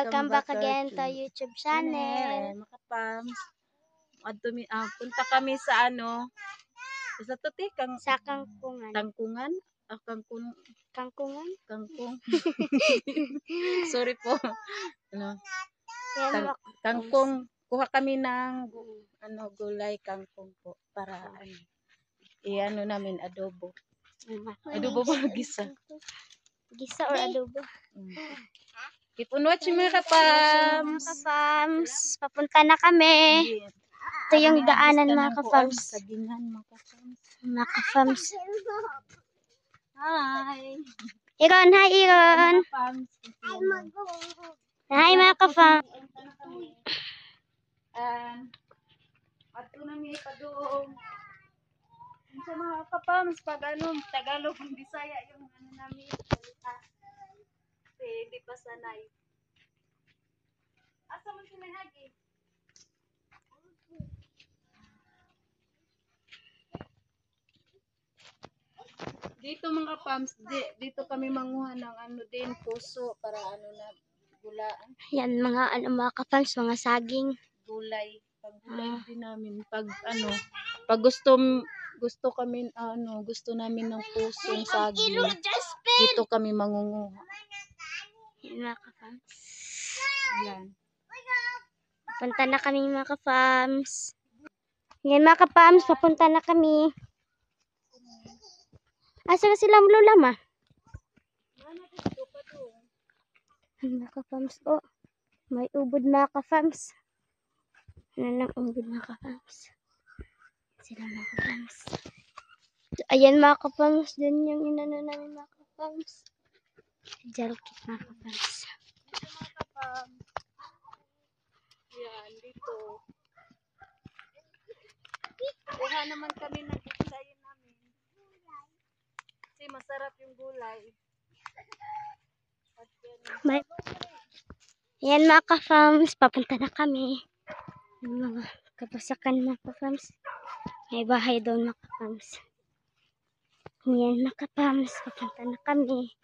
welcome back again to YouTube channel. Mga kapams, punta kami sa sa tuti, Sa Kangkungan. Kangkungan? Kangkungan? Kangkung. Sorry po. Yan, Kangkong. Kuha kami ng gulay kangkong po para namin adobo. Adobo ba gisa? Gisa or adobo? Keep on watching mga kapams. Mga kapams, papunta na kami. Ito yung daanan mga kapams. Sagingan mga kapams. Mga kapams. Hi. Iron, hi Iron. Hi mga kapams. Ato na may padung. Sa mga kapams, pag Tagalog, Bisaya yung namin salita. Kasi hindi pa sanay. Asa mo sinahagi? Dito mga kapams, dito kami manguha ng puso para na gulaan. Yan mga kapams, mga saging. Gulay. Pag gulay din namin. Pag gusto namin ng pusong saging. Dito kami mangunguha. Yan mga kapams. Yan. Papunta na kami mga kapams. Yan mga kapams, papunta na kami. Asa na sila lula ma? Mga kapams, oh. May ubod mga kapams. Ano ng ubod mga kapams? Sila mga kapams. Ayan mga kapams, dun yung inano namin mga kapams. Gel kit mga kapams. Mga kapams. Yan, dito. Kuha naman kami ng gulay namin. Kasi masarap yung gulay. Yan mga kapams, papunta na kami. Mga kapasakan mga kapams. May bahay doon mga kapams. Yan mga kapams, papunta na kami.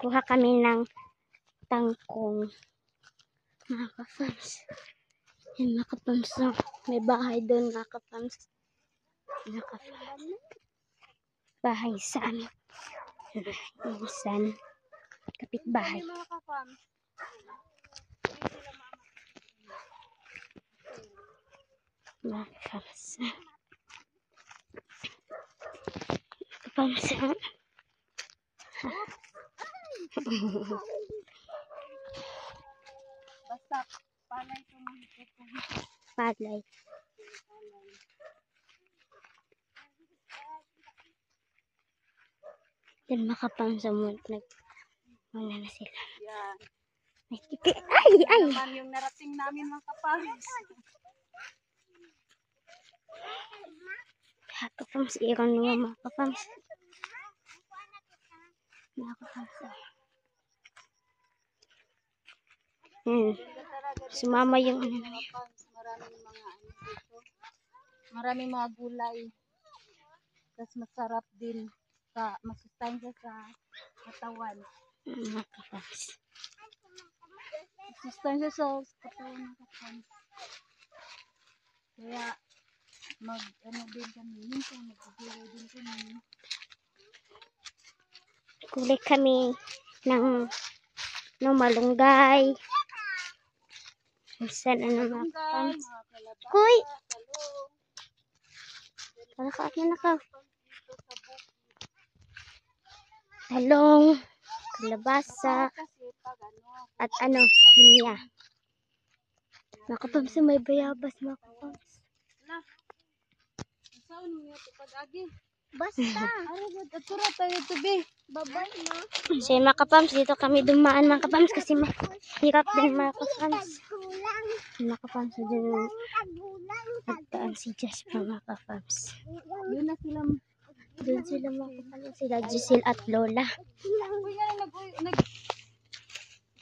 Kuha kami ng tangkong. Mga kapams. Yan mga kapams, may bahay doon mga kapams. Mga kapams. Bahay sa amin. Isan. Kapitbahay. Mga kapams. Mga kapams. Kapams. Basta palay ito mahigit. Palay. Yan mga kapams sa muna na sila. Yan. Ay! Naman yung narating namin mga kapams. Mga kapams, iron nga mga kapams. Mga kapams. Sumama yung Maraming mga gulay. Tapos masarap din. Masustansya sa katawan. mga kapams. Masustansya sa katawan ng kapams. Kaya din kami. Minsan mag-gulay din kami. Kulik kami ng malunggay. Minsan mga kapams. Kuy! Naka. Talong, kalabasa, at pinya. Mga kapams, may bayabas mga kapams. Basta. Atura tayo tubi. Babay na. So mga kapams, dito kami dumaan mga kapams kasi mahirap din mga kapams. Mga kapams, dito nagtaan si Jasper mga kapams. Yun na sila. Doon sila mga kapams, sila Giselle at Lola.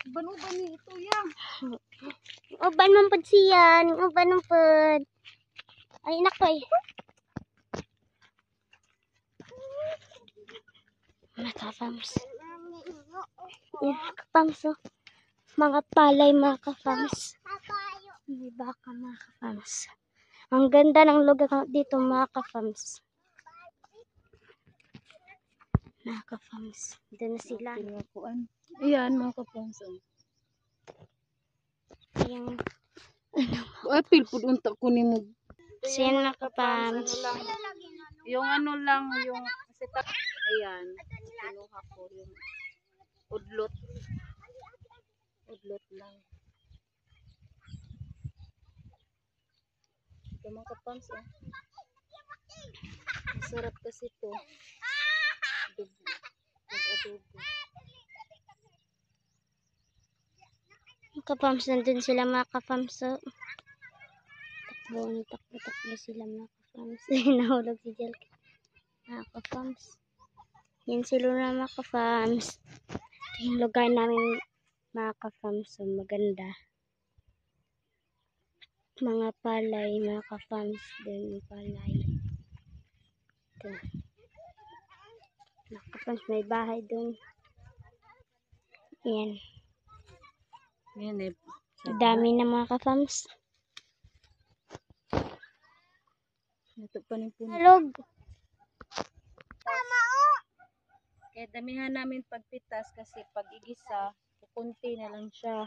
Banuban ni ito yan. Uban man po siyan, uban man po. Ay nakoy. Mga kapams. Yan, mga kapams, oh. Mga palay, mga kapams. May baka, mga kapams. Ang ganda ng lugar dito, mga kapams. Mga kapams. Doon na sila. Ayan, mga kapams. Yung, Apil po unta ko ni mo. so yan, mga kapams. Yung ano lang, yung setup. Ayan. Kinuha ko yung udlot. Udlot lang. Ito mga kapams, oh. Masarap kasi ito. Adobo. Adobo. Mga kapams, nandun sila, mga kapams. So, takbo sila, mga kapams. Nahulog si Jel. Mga kapams. Yan sila na, mga kapams. Ito yung lugar namin, mga kapams. So, maganda. Mga palay, mga kapams. Doon yung palay. Ito. Mga kapams, may bahay doon. Yan. Yan eh. Dami na, mga kapams. Ito pa rin po. Halog. Kaya damihan namin pagpitas kasi pag igisa, kukunti na lang siya.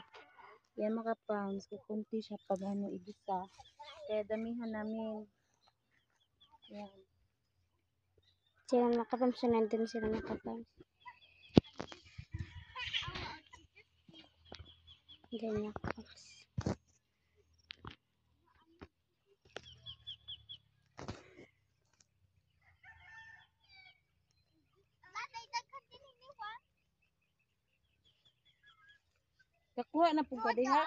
Yan mga kapams, kukunti siya pag ano igisa. Kaya damihan namin. Yan. Sila, mga kapams. So, nandun sila, mga kapams. Ganyan, mga kapams. Kakuha na po ba diha?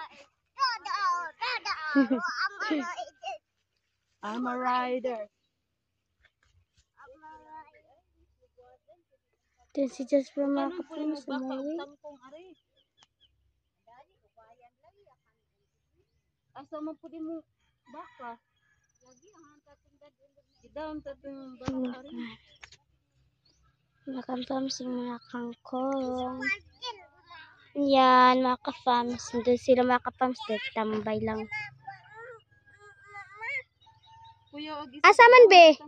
I'm a rider. Ito si Jasper, mga Ano po kapams. mo baka Umuwi. tangkong ari? Asa mo po di mo baka? Idam tatong baka ari. Mga kapams, yung mga kangkong. Yan, mga kapams. Doon sila, mga kapams. Tambay lang. Kuya og Asa man, be?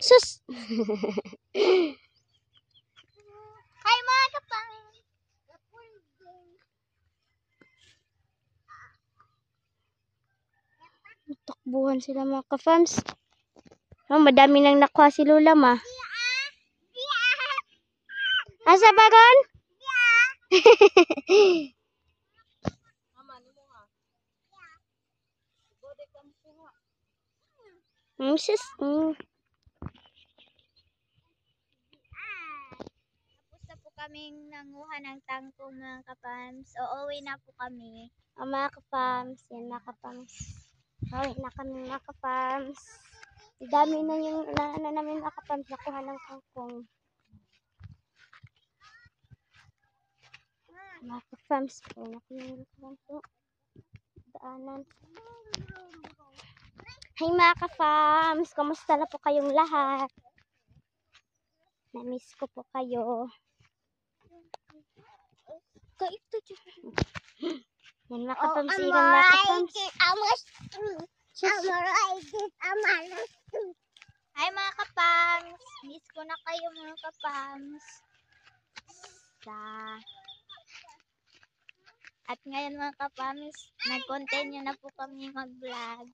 Sus! Hi, mga kapams! Takbuhan sila, mga kapams. Oh, madami nang nakuha si Lula, ma. Asa ba, gon? Mama nimo nga. Bode kam kuha. Sus. Tapos na po kaming nanguha ng tangkong mga kapams. O, uwi na po kami. Oh, mga kapams. Yan, mga kapams. Uwi na kami, mga kapams. Dami na yung namin, mga kapams. Nakuha ng kangkong. Mga kapams po. Nakuha ng kangkong. Daanan. Hi, mga kapams. Kamusta na po kayong lahat? Na-miss ko po kayo. Kaito dyan. Yan, mga kapams. Ilan, mga kapams. Hi mga kapams! Miss ko na kayo mga kapams. At ngayon mga kapams, nag-continue na po kami mag-vlog.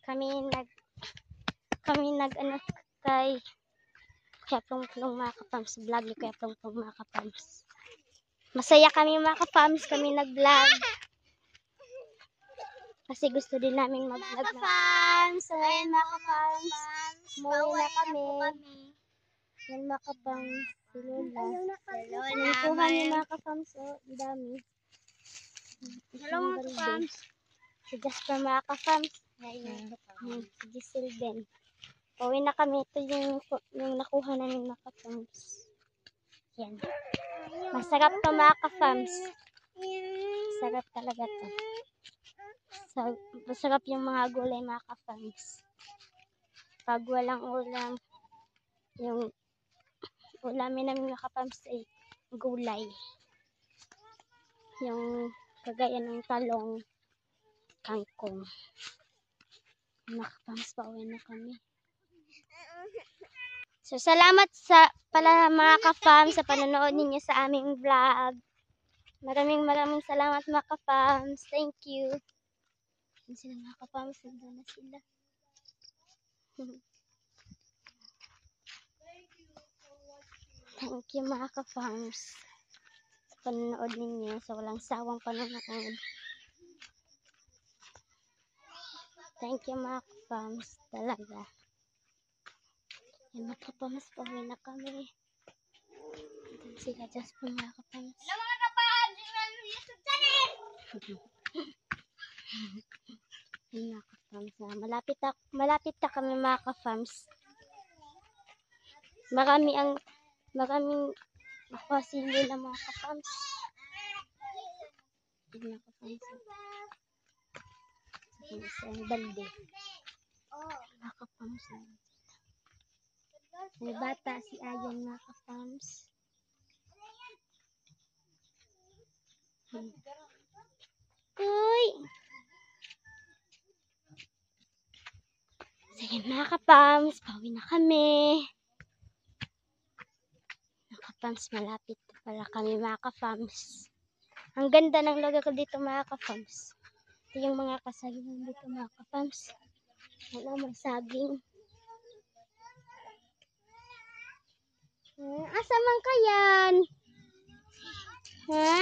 Kami nag ano kay Kuya Plong mga kapams. Vlog ni Kuya Plong mga kapams. Masaya kami mga kapams. Kami nag-vlog. Kasi gusto din namin mag-vlog. Kapams! So, ayun mga kapams. Umuwi na kami. Yan mga kapams. Si Lola. Nakuha niya mga kapams. Oh, ang dami. Hello mga kapams. Si Jasper mga kapams. Si Giselle din. Uwi na kami. Ito yung nakuha namin mga kapams. Yan. Masarap to mga kapams. Masarap talaga to. Masarap yung mga gulay mga kapams. Pag walang ulam, yung ulamin namin mga kapams ay gulay. Yung kagaya ng talong, kangkong. Mga kapams, pauwi na kami. So, salamat sa pala mga ka-fam sa panonood ninyo sa aming vlog. Maraming salamat mga ka-fams. Thank you. Yan sila mga ka-fams. Nandun na sila. Thank you mga ka-fams sa panonood ninyo. Sa walang sawang panonood. Thank you mga ka-fams. Talaga. Yan mga kapams, pauwi na kami. Ito sila just po mga kapams. Hello mga kapams! YouTube channel! Yan mga kapams. Malapit na kami mga kapams. Maraming makwasili na mga kapams. Yan mga kapams. Sa balde. Mga kapams. May bata si Ayan mga ka-fams. Uy! Sige mga ka-fams, pauwi na kami. Mga ka-fams, malapit pala kami mga ka-fams. Ang ganda ng lugar ko dito mga ka-fams. Ito yung mga kasagingan dito mga ka-fams. Wala may saging. Asa man kayan? Ha?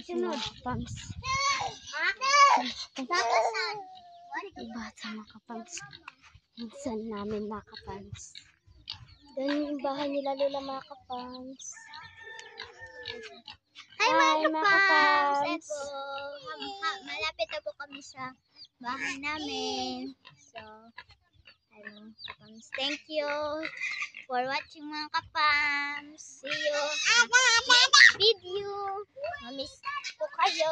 Sunod, pams. Iba sa mga kapams. Minsan namin mga kapams. Doon yung bahay nila Lola mga kapams. Hi mga kapams! Malapit na po kami sa bahay namin. So, kapams, thank you for watching mga kapams. See you next video. Mamiss po kayo.